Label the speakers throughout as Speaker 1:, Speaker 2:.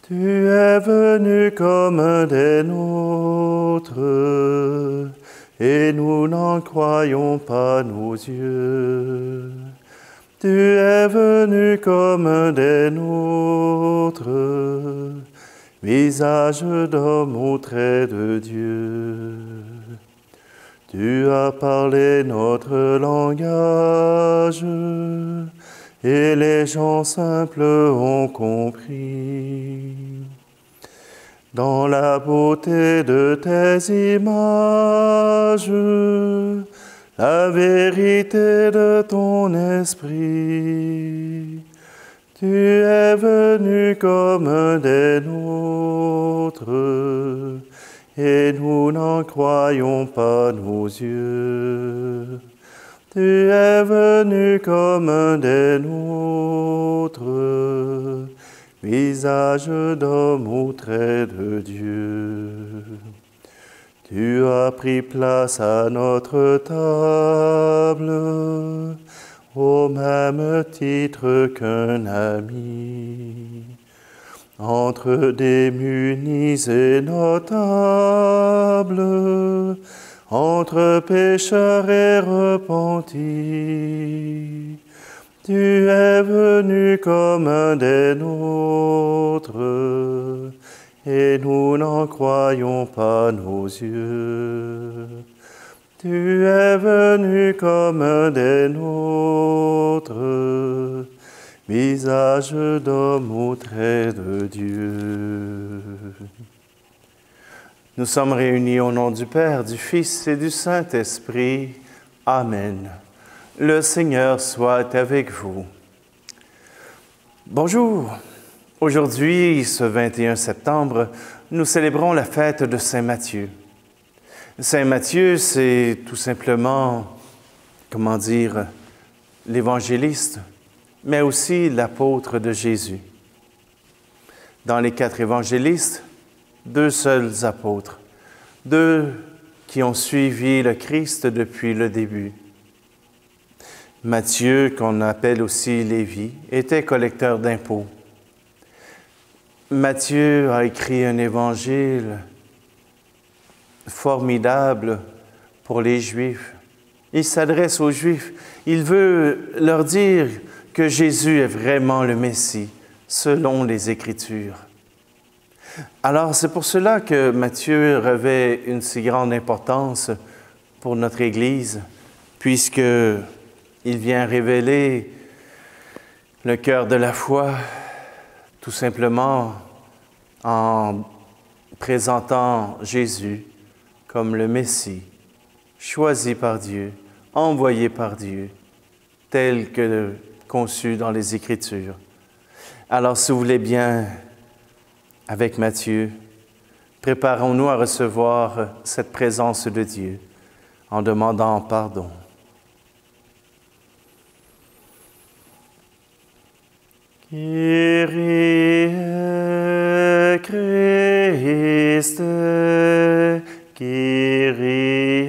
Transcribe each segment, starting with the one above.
Speaker 1: Tu es venu comme un des nôtres, et nous n'en croyons pas nos yeux. Tu es venu comme un des nôtres, visage d'homme au trait de Dieu. Tu as parlé notre langage, et les gens simples ont compris. Dans la beauté de tes images, la vérité de ton esprit. Tu es venu comme un des nôtres, et nous n'en croyons pas nos yeux. Tu es venu comme un des nôtres, visage d'homme au trait de Dieu. Tu as pris place à notre table, au même titre qu'un ami. Entre démunis et notables, entre pécheurs et repentis, tu es venu comme un des nôtres, et nous n'en croyons pas nos yeux. Tu es venu comme un des nôtres, visage d'homme au trait de Dieu. Nous sommes réunis au nom du Père, du Fils et du Saint-Esprit. Amen. Le Seigneur soit avec vous. Bonjour. Aujourd'hui, ce 21 septembre, nous célébrons la fête de Saint Matthieu. Saint Matthieu, c'est tout simplement, l'évangéliste, mais aussi l'apôtre de Jésus. Dans les 4 évangélistes, 2 seuls apôtres, 2 qui ont suivi le Christ depuis le début. Matthieu, qu'on appelle aussi Lévi, était collecteur d'impôts. Matthieu a écrit un évangile formidable pour les Juifs. Il s'adresse aux Juifs. Il veut leur dire que Jésus est vraiment le Messie, selon les Écritures. Alors, c'est pour cela que Matthieu revêt une si grande importance pour notre Église, puisqu'il vient révéler le cœur de la foi, tout simplement en présentant Jésus comme le Messie, choisi par Dieu, envoyé par Dieu, tel que conçu dans les Écritures. Alors, si vous voulez bien, avec Matthieu, préparons-nous à recevoir cette présence de Dieu en demandant pardon. Kyrie Christe, Kyrie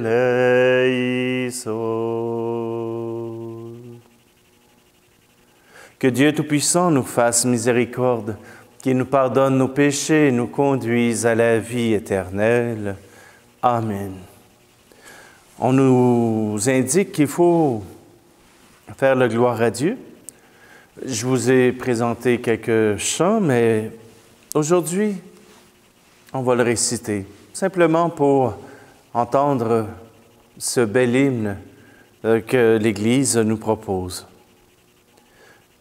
Speaker 1: eleison. Que Dieu Tout-Puissant nous fasse miséricorde, qu'il nous pardonne nos péchés et nous conduise à la vie éternelle. Amen. On nous indique qu'il faut faire la gloire à Dieu. Je vous ai présenté quelques chants, mais aujourd'hui, on va le réciter, simplement pour entendre ce bel hymne que l'Église nous propose.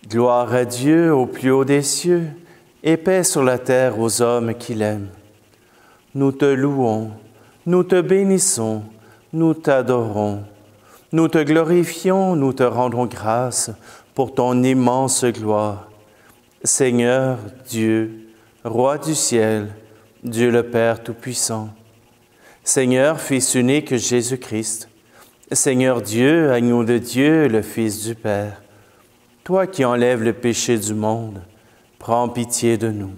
Speaker 1: Gloire à Dieu au plus haut des cieux, et paix sur la terre aux hommes qui l'aiment. Nous te louons, nous te bénissons, nous t'adorons, nous te glorifions, nous te rendons grâce pour ton immense gloire. Seigneur Dieu, Roi du ciel, Dieu le Père Tout-Puissant. Seigneur, Fils unique Jésus-Christ, Seigneur Dieu, agneau de Dieu, le Fils du Père, toi qui enlèves le péché du monde, prends pitié de nous.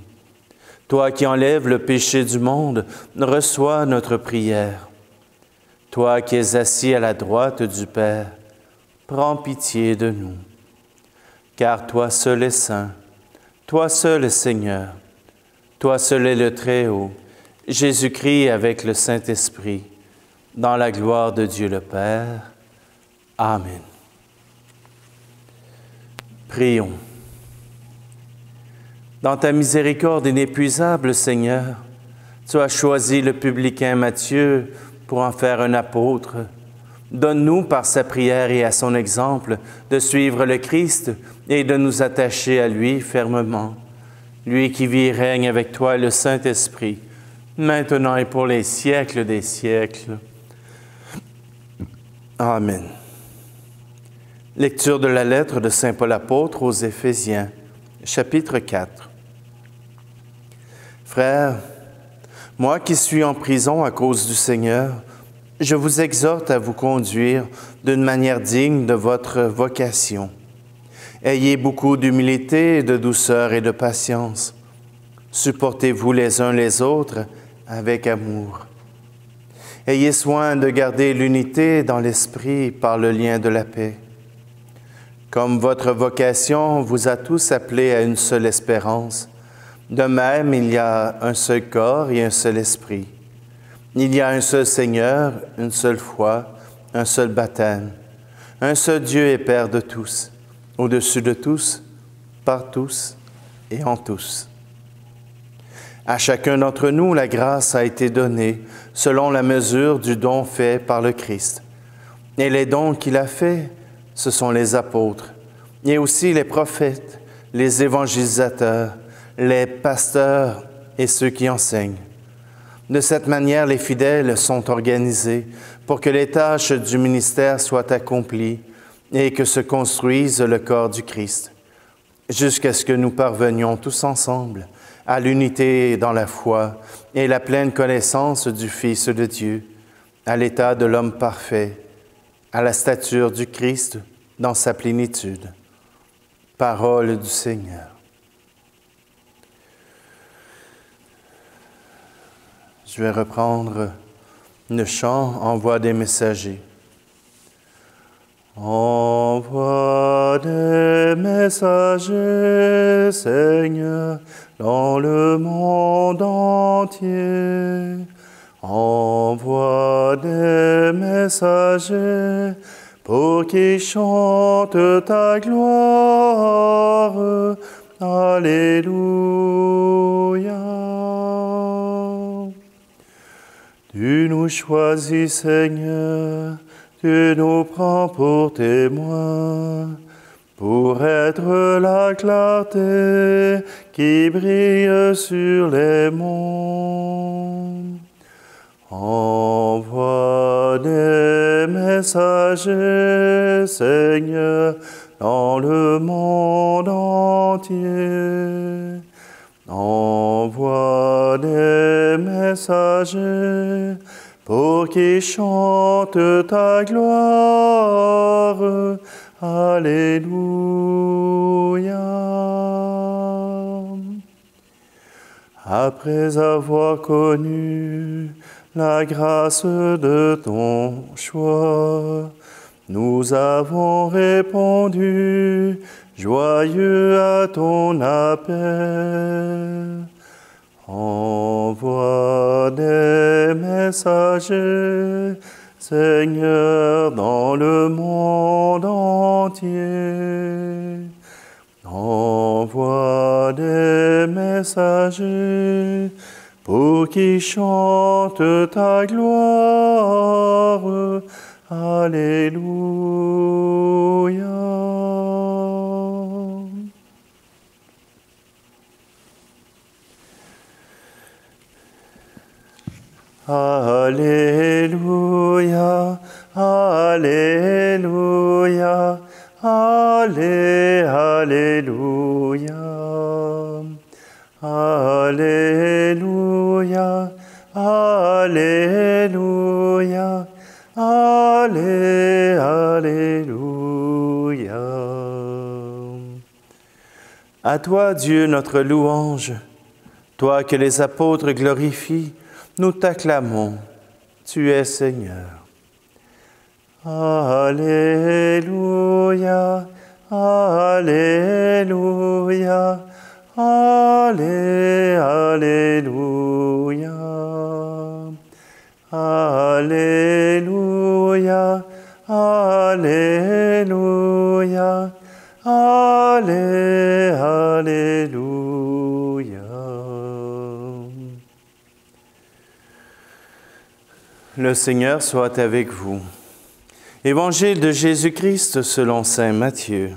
Speaker 1: Toi qui enlèves le péché du monde, reçois notre prière. Toi qui es assis à la droite du Père, prends pitié de nous. Car toi seul es saint, Toi seul, Seigneur, toi seul est le Très-Haut, Jésus-Christ avec le Saint-Esprit, dans la gloire de Dieu le Père. Amen. Prions. Dans ta miséricorde inépuisable, Seigneur, tu as choisi le publicain Matthieu pour en faire un apôtre. Donne-nous, par sa prière et à son exemple, de suivre le Christ et de nous attacher à lui fermement. Lui qui vit et règne avec toi, le Saint-Esprit, maintenant et pour les siècles des siècles. Amen. Lecture de la lettre de Saint Paul apôtre aux Éphésiens, chapitre 4. Frères, moi qui suis en prison à cause du Seigneur, je vous exhorte à vous conduire d'une manière digne de votre vocation. Ayez beaucoup d'humilité, de douceur et de patience. Supportez-vous les uns les autres avec amour. Ayez soin de garder l'unité dans l'esprit par le lien de la paix. Comme votre vocation vous a tous appelés à une seule espérance, de même, il y a un seul corps et un seul esprit. Il y a un seul Seigneur, une seule foi, un seul baptême, un seul Dieu et Père de tous, au-dessus de tous, par tous et en tous. À chacun d'entre nous, la grâce a été donnée selon la mesure du don fait par le Christ. Et les dons qu'il a faits, ce sont les apôtres, et aussi les prophètes, les évangélisateurs, les pasteurs et ceux qui enseignent. De cette manière, les fidèles sont organisés pour que les tâches du ministère soient accomplies et que se construise le corps du Christ, jusqu'à ce que nous parvenions tous ensemble à l'unité dans la foi et la pleine connaissance du Fils de Dieu, à l'état de l'homme parfait, à la stature du Christ dans sa plénitude. Parole du Seigneur. Je vais reprendre le chant « Envoie des messagers ». Envoie des messagers, Seigneur, dans le monde entier. Envoie des messagers pour qu'ils chantent ta gloire. Alléluia. Tu nous choisis, Seigneur, tu nous prends pour témoins, pour être la clarté qui brille sur les monts. Envoie des messagers, Seigneur, dans le monde entier. Envoie des messagers pour qu'ils chantent ta gloire. Alléluia. Après avoir connu la grâce de ton choix, nous avons répondu, joyeux à ton appel. Envoie des messagers, Seigneur, dans le monde entier. Envoie des messagers pour qu'ils chantent ta gloire. Alléluia. Alléluia, Alléluia, Alléluia, Alléluia, Alléluia, Alléluia. À toi, Dieu, notre louange, toi que les apôtres glorifient, nous t'acclamons, tu es Seigneur. Alléluia, Alléluia, Allez, Alléluia. Alléluia. Alléluia. Allez, Alléluia. Le Seigneur soit avec vous. Évangile de Jésus-Christ selon saint Matthieu.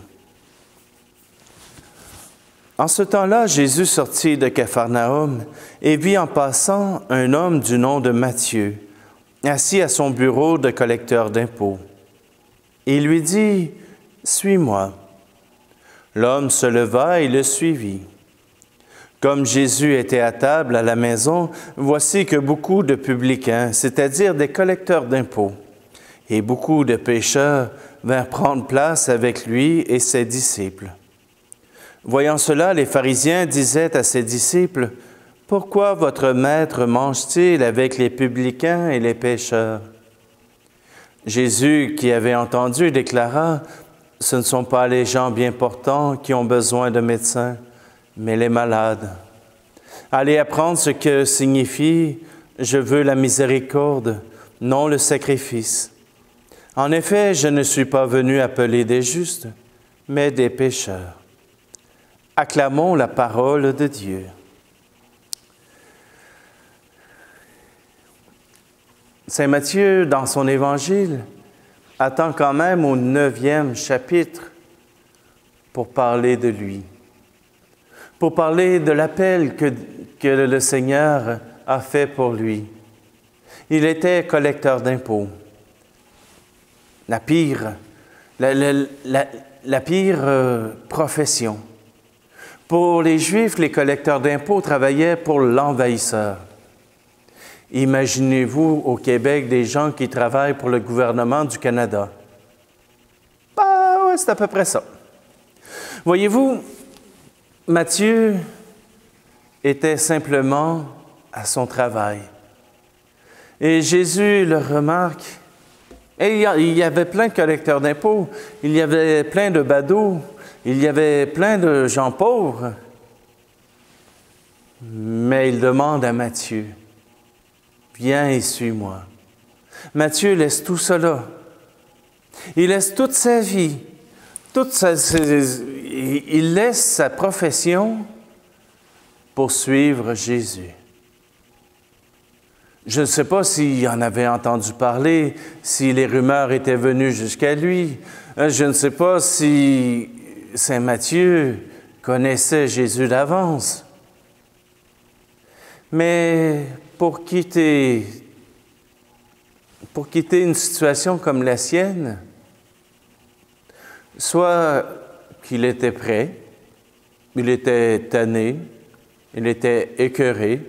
Speaker 1: En ce temps-là, Jésus sortit de Capharnaüm et vit en passant un homme du nom de Matthieu, assis à son bureau de collecteur d'impôts. Il lui dit, « Suis-moi. » L'homme se leva et le suivit. Comme Jésus était à table à la maison, voici que beaucoup de publicains, c'est-à-dire des collecteurs d'impôts, et beaucoup de pécheurs vinrent prendre place avec lui et ses disciples. Voyant cela, les pharisiens disaient à ses disciples, « Pourquoi votre maître mange-t-il avec les publicains et les pécheurs? » Jésus, qui avait entendu, déclara, « Ce ne sont pas les gens bien portants qui ont besoin de médecins, mais les malades. Allez apprendre ce que signifie « Je veux la miséricorde, non le sacrifice. » En effet, je ne suis pas venu appeler des justes, mais des pécheurs. Acclamons la parole de Dieu. Saint Matthieu, dans son évangile, attend quand même au 9e chapitre pour parler de lui, pour parler de l'appel que le Seigneur a fait pour lui. Il était collecteur d'impôts. La pire profession. Pour les Juifs, les collecteurs d'impôts travaillaient pour l'envahisseur. Imaginez-vous au Québec des gens qui travaillent pour le gouvernement du Canada. Ouais, c'est à peu près ça. Voyez-vous, Matthieu était simplement à son travail. Et Jésus le remarque. Et il y avait plein de collecteurs d'impôts, il y avait plein de badauds, il y avait plein de gens pauvres. Mais il demande à Matthieu, « Viens et suis-moi. » Matthieu laisse tout cela. Il laisse toute sa vie, il laisse sa profession pour suivre Jésus. Je ne sais pas s'il en avait entendu parler, si les rumeurs étaient venues jusqu'à lui. Je ne sais pas si Saint Matthieu connaissait Jésus d'avance. Mais pour quitter une situation comme la sienne, soit qu'il était prêt, il était tanné, il était écœuré,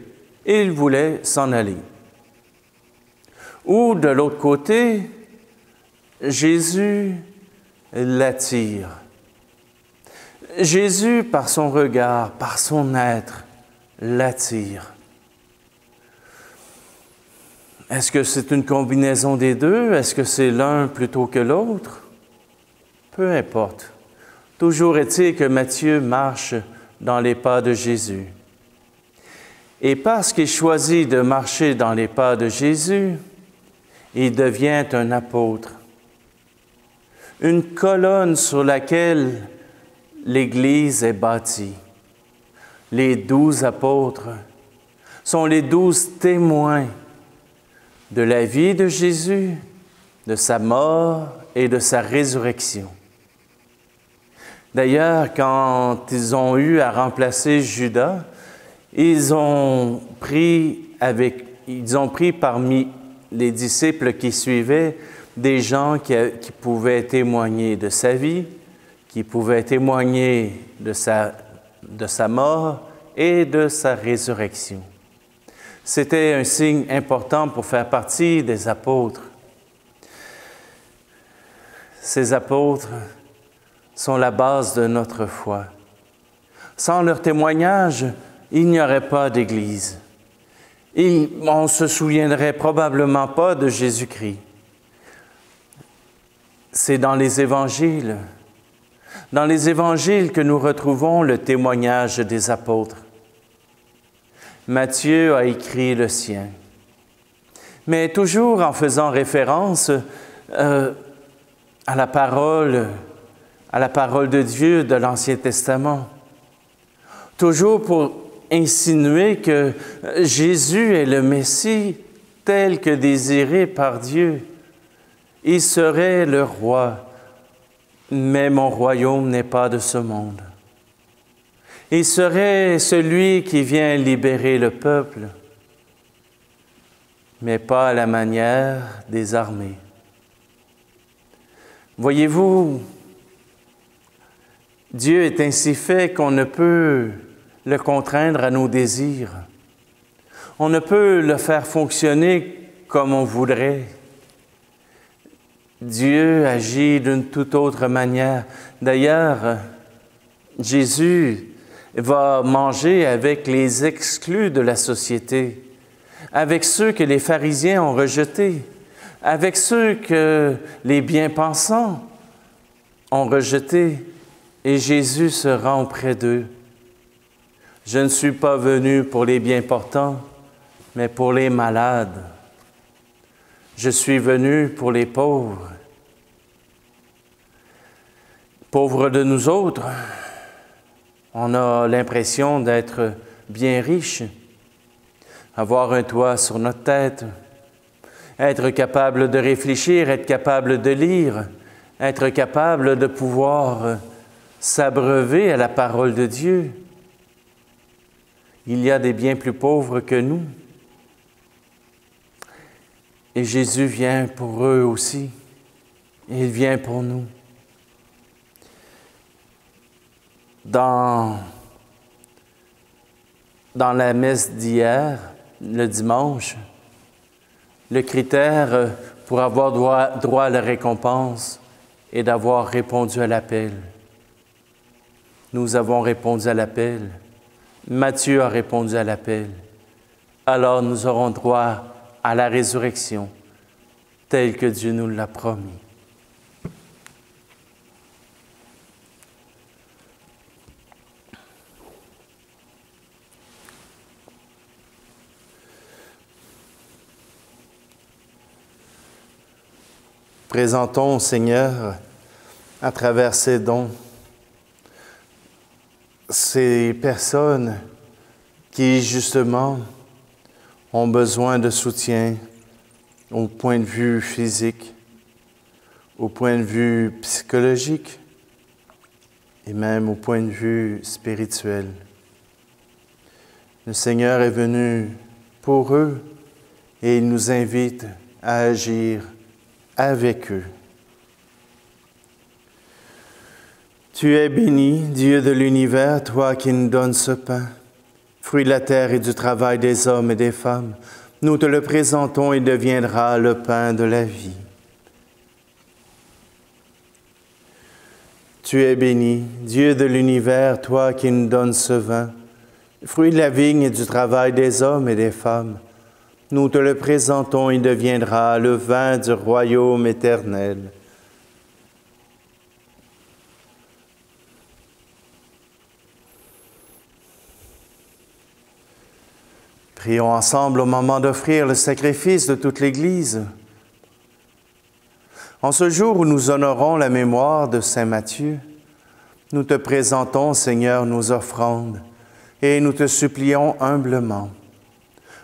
Speaker 1: et il voulait s'en aller. Ou de l'autre côté, Jésus l'attire. Jésus, par son regard, par son être, l'attire. Est-ce que c'est une combinaison des deux? Est-ce que c'est l'un plutôt que l'autre? Peu importe. Toujours est-il que Matthieu marche dans les pas de Jésus. Et parce qu'il choisit de marcher dans les pas de Jésus, il devient un apôtre. Une colonne sur laquelle l'Église est bâtie. Les 12 apôtres sont les 12 témoins de la vie de Jésus, de sa mort et de sa résurrection. D'ailleurs, quand ils ont eu à remplacer Judas, ils ont pris parmi les disciples qui suivaient des gens qui pouvaient témoigner de sa vie, qui pouvaient témoigner de sa mort et de sa résurrection. C'était un signe important pour faire partie des apôtres. Ces apôtres sont la base de notre foi. Sans leur témoignage, il n'y aurait pas d'Église. On ne se souviendrait probablement pas de Jésus-Christ. C'est dans les évangiles. Dans les évangiles que nous retrouvons le témoignage des apôtres. Matthieu a écrit le sien, mais toujours en faisant référence à la parole de Dieu de l'Ancien Testament. Toujours pour insinuer que Jésus est le Messie tel que désiré par Dieu. Il serait le roi, mais mon royaume n'est pas de ce monde. Il serait celui qui vient libérer le peuple, mais pas à la manière des armées. Voyez-vous, Dieu est ainsi fait qu'on ne peut le contraindre à nos désirs. On ne peut le faire fonctionner comme on voudrait. Dieu agit d'une toute autre manière. D'ailleurs, Jésus va manger avec les exclus de la société, avec ceux que les pharisiens ont rejetés, avec ceux que les bien-pensants ont rejetés, et Jésus se rend auprès d'eux. Je ne suis pas venu pour les bien-portants, mais pour les malades. Je suis venu pour les pauvres. Pauvres de nous autres, on a l'impression d'être bien riches, avoir un toit sur notre tête, être capable de réfléchir, être capable de lire, être capable de pouvoir s'abreuver à la parole de Dieu. Il y a des bien plus pauvres que nous. Et Jésus vient pour eux aussi. Il vient pour nous. Dans la messe d'hier, le dimanche, le critère pour avoir droit à la récompense est d'avoir répondu à l'appel. Nous avons répondu à l'appel. Matthieu a répondu à l'appel. Alors nous aurons droit à la résurrection, telle que Dieu nous l'a promis. Présentons au Seigneur, à travers ces dons, ces personnes qui, justement, ont besoin de soutien au point de vue physique, au point de vue psychologique et même au point de vue spirituel. Le Seigneur est venu pour eux et il nous invite à agir avec eux. Tu es béni, Dieu de l'univers, toi qui nous donnes ce pain, fruit de la terre et du travail des hommes et des femmes. Nous te le présentons et deviendra le pain de la vie. Tu es béni, Dieu de l'univers, toi qui nous donnes ce vin, fruit de la vigne et du travail des hommes et des femmes. Nous te le présentons, il deviendra le vin du royaume éternel. Prions ensemble au moment d'offrir le sacrifice de toute l'Église. En ce jour où nous honorons la mémoire de Saint Matthieu, nous te présentons, Seigneur, nos offrandes et nous te supplions humblement.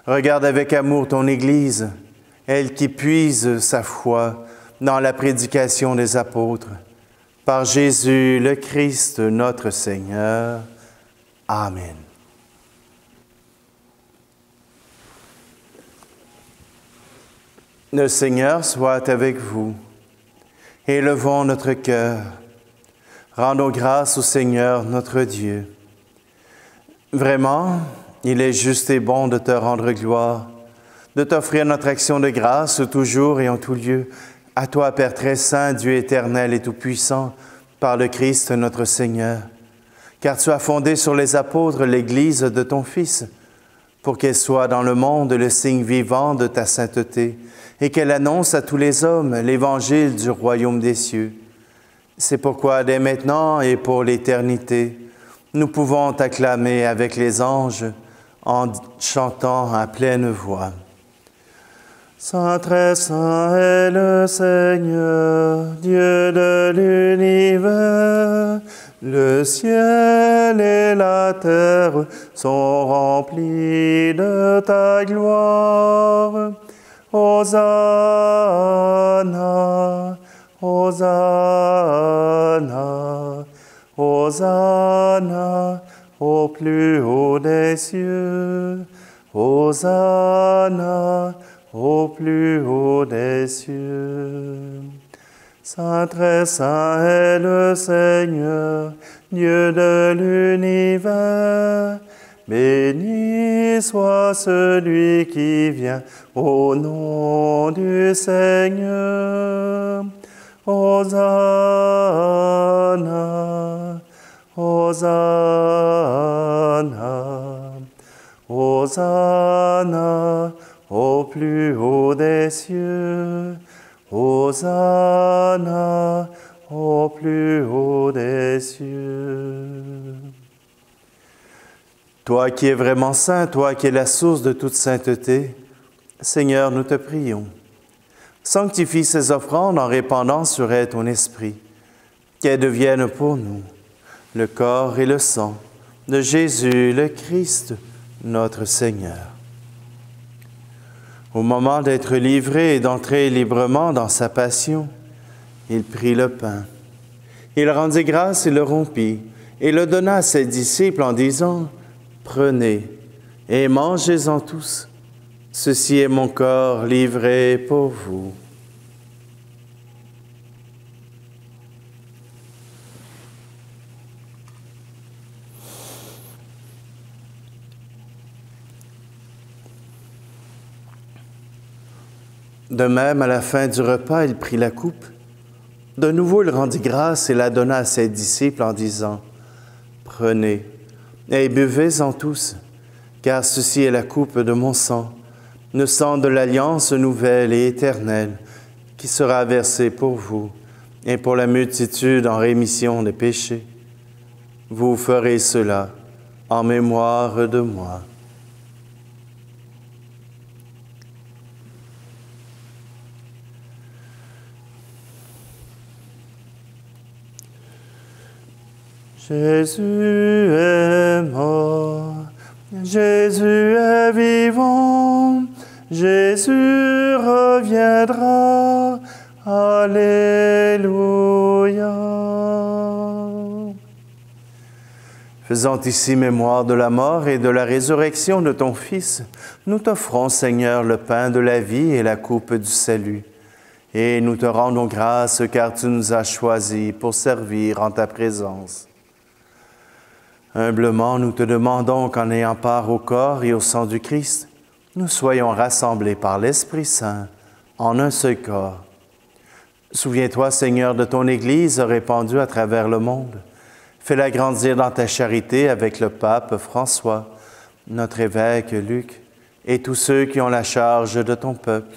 Speaker 1: Regarde avec amour ton Église, elle qui puise sa foi dans la prédication des apôtres. Par Jésus le Christ, notre Seigneur. Amen. Le Seigneur soit avec vous. Élevons notre cœur. Rendons grâce au Seigneur notre Dieu. Vraiment, il est juste et bon de te rendre gloire, de t'offrir notre action de grâce toujours et en tout lieu, à toi, Père très saint, Dieu éternel et tout-puissant, par le Christ notre Seigneur. Car tu as fondé sur les apôtres l'Église de ton Fils, pour qu'elle soit dans le monde le signe vivant de ta sainteté, et qu'elle annonce à tous les hommes l'Évangile du royaume des cieux. C'est pourquoi dès maintenant et pour l'éternité, nous pouvons t'acclamer avec les anges en chantant à pleine voix. Saint, très saint est le Seigneur, Dieu de l'univers. Le ciel et la terre sont remplis de ta gloire. Hosanna, Hosanna, Hosanna au plus haut des cieux. Hosanna au plus haut des cieux. Saint, très saint est le Seigneur, Dieu de l'univers. Béni soit celui qui vient au nom du Seigneur. Hosanna, Hosanna, Hosanna au plus haut des cieux. Hosanna au plus haut des cieux. Toi qui es vraiment saint, toi qui es la source de toute sainteté, Seigneur, nous te prions. Sanctifie ces offrandes en répandant sur elles ton esprit, qu'elles deviennent pour nous le corps et le sang de Jésus le Christ, notre Seigneur. Au moment d'être livré et d'entrer librement dans sa passion, il prit le pain. Il rendit grâce et le rompit, et le donna à ses disciples en disant, « Prenez et mangez-en tous. Ceci est mon corps livré pour vous. » De même, à la fin du repas, il prit la coupe. De nouveau, il rendit grâce et la donna à ses disciples en disant, « Prenez et buvez-en tous, car ceci est la coupe de mon sang, le sang de l'alliance nouvelle et éternelle, qui sera versé pour vous et pour la multitude en rémission des péchés. Vous ferez cela en mémoire de moi. » Jésus est mort, Jésus est vivant, Jésus reviendra, Alléluia. Faisant ici mémoire de la mort et de la résurrection de ton Fils, nous t'offrons, Seigneur, le pain de la vie et la coupe du salut. Et nous te rendons grâce car tu nous as choisis pour servir en ta présence. Humblement, nous te demandons qu'en ayant part au corps et au sang du Christ, nous soyons rassemblés par l'Esprit Saint en un seul corps. Souviens-toi, Seigneur, de ton Église répandue à travers le monde. Fais-la grandir dans ta charité avec le pape François, notre évêque Luc et tous ceux qui ont la charge de ton peuple.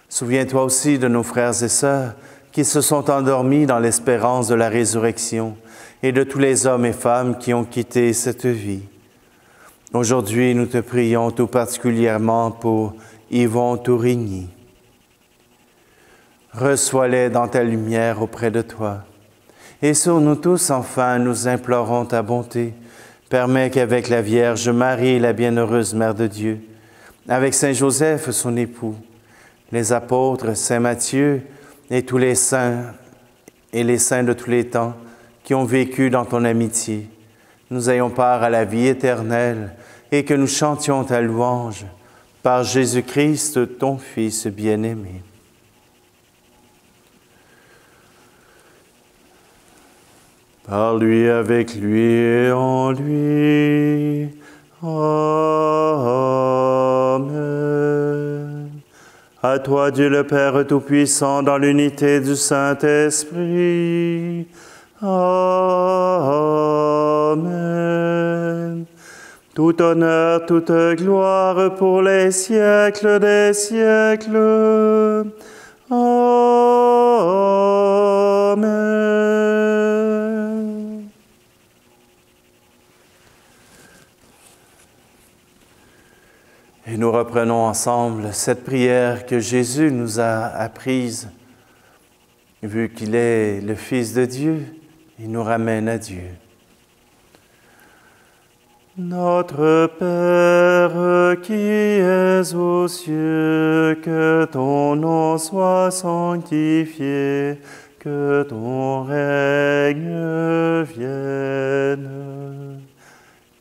Speaker 1: Souviens-toi aussi de nos frères et sœurs qui se sont endormis dans l'espérance de la résurrection et de tous les hommes et femmes qui ont quitté cette vie. Aujourd'hui, nous te prions tout particulièrement pour Yvon Tourigny. Reçois-les dans ta lumière auprès de toi. Et sur nous tous, enfin, nous implorons ta bonté. Permets qu'avec la Vierge Marie, la bienheureuse Mère de Dieu, avec Saint Joseph, son époux, les apôtres, Saint Matthieu et tous les saints et les saints de tous les temps qui ont vécu dans ton amitié, nous ayons part à la vie éternelle et que nous chantions ta louange par Jésus-Christ, ton Fils bien-aimé. Par lui, avec lui et en lui. Amen. À toi, Dieu le Père Tout-Puissant, dans l'unité du Saint-Esprit. Amen. Tout honneur, toute gloire pour les siècles des siècles. Amen. Et nous reprenons ensemble cette prière que Jésus nous a apprise. Vu qu'il est le Fils de Dieu, il nous ramène à Dieu. Notre Père qui es aux cieux, que ton nom soit sanctifié, que ton règne vienne,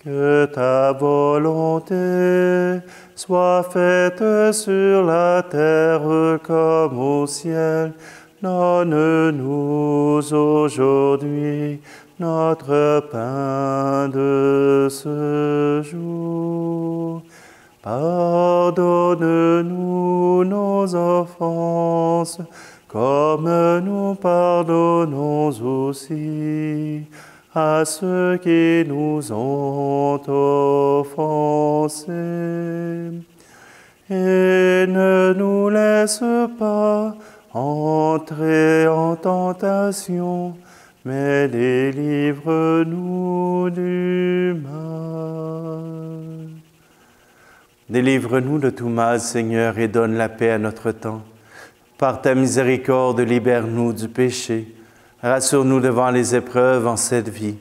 Speaker 1: que ta volonté soit faite sur la terre comme au ciel. Donne-nous aujourd'hui notre pain de ce jour. Pardonne-nous nos offenses, comme nous pardonnons aussi à ceux qui nous ont offensés. Et ne nous laisse pas entrer en tentation, mais délivre-nous du mal. Délivre-nous de tout mal, Seigneur, et donne la paix à notre temps. Par ta miséricorde, libère-nous du péché. Rassure-nous devant les épreuves en cette vie,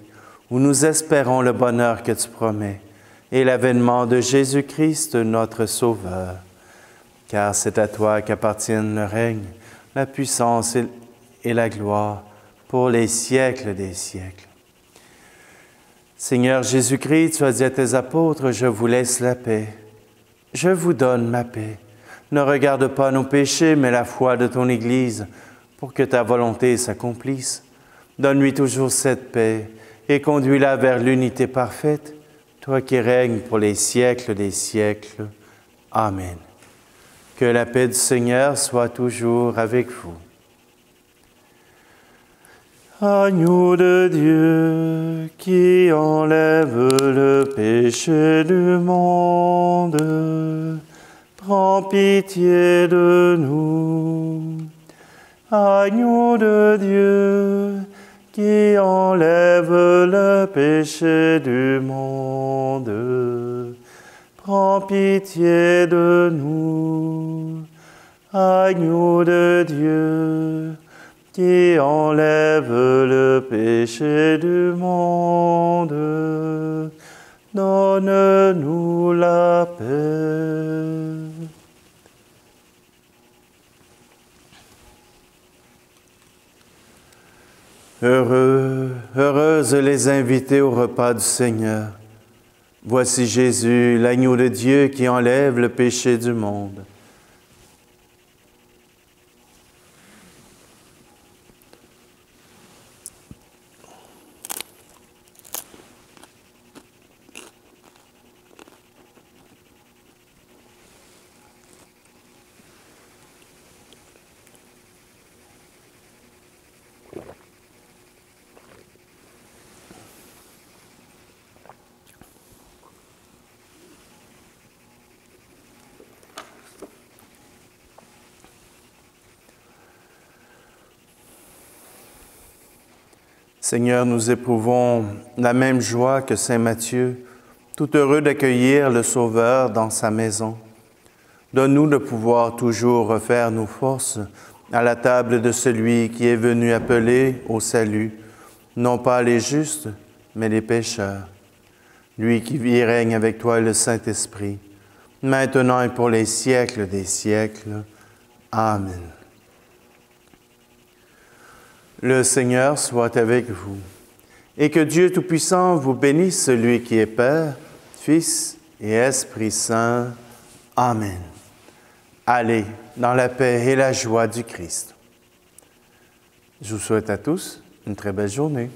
Speaker 1: où nous espérons le bonheur que tu promets, et l'avènement de Jésus-Christ, notre Sauveur. Car c'est à toi qu'appartiennent le règne, la puissance et la gloire, pour les siècles des siècles. Seigneur Jésus-Christ, tu as dit à tes apôtres, « Je vous laisse la paix. Je vous donne ma paix. Ne regarde pas nos péchés, mais la foi de ton Église, pour que ta volonté s'accomplisse. Donne-lui toujours cette paix et conduis-la vers l'unité parfaite, toi qui règnes pour les siècles des siècles. Amen. Que la paix du Seigneur soit toujours avec vous. Agneau de Dieu, qui enlève le péché du monde, prends pitié de nous. Agneau de Dieu, qui enlève le péché du monde, prends pitié de nous. Agneau de Dieu, qui enlève le péché du monde, donne-nous la paix. Heureuses les invités au repas du Seigneur. Voici Jésus, l'agneau de Dieu qui enlève le péché du monde. Seigneur, nous éprouvons la même joie que saint Matthieu, tout heureux d'accueillir le Sauveur dans sa maison. Donne-nous de pouvoir toujours refaire nos forces à la table de celui qui est venu appeler au salut, non pas les justes, mais les pécheurs. Lui qui vit et règne avec toi et le Saint-Esprit, maintenant et pour les siècles des siècles. Amen. Le Seigneur soit avec vous, et que Dieu Tout-Puissant vous bénisse, celui qui est Père, Fils et Esprit Saint. Amen. Allez dans la paix et la joie du Christ. Je vous souhaite à tous une très belle journée.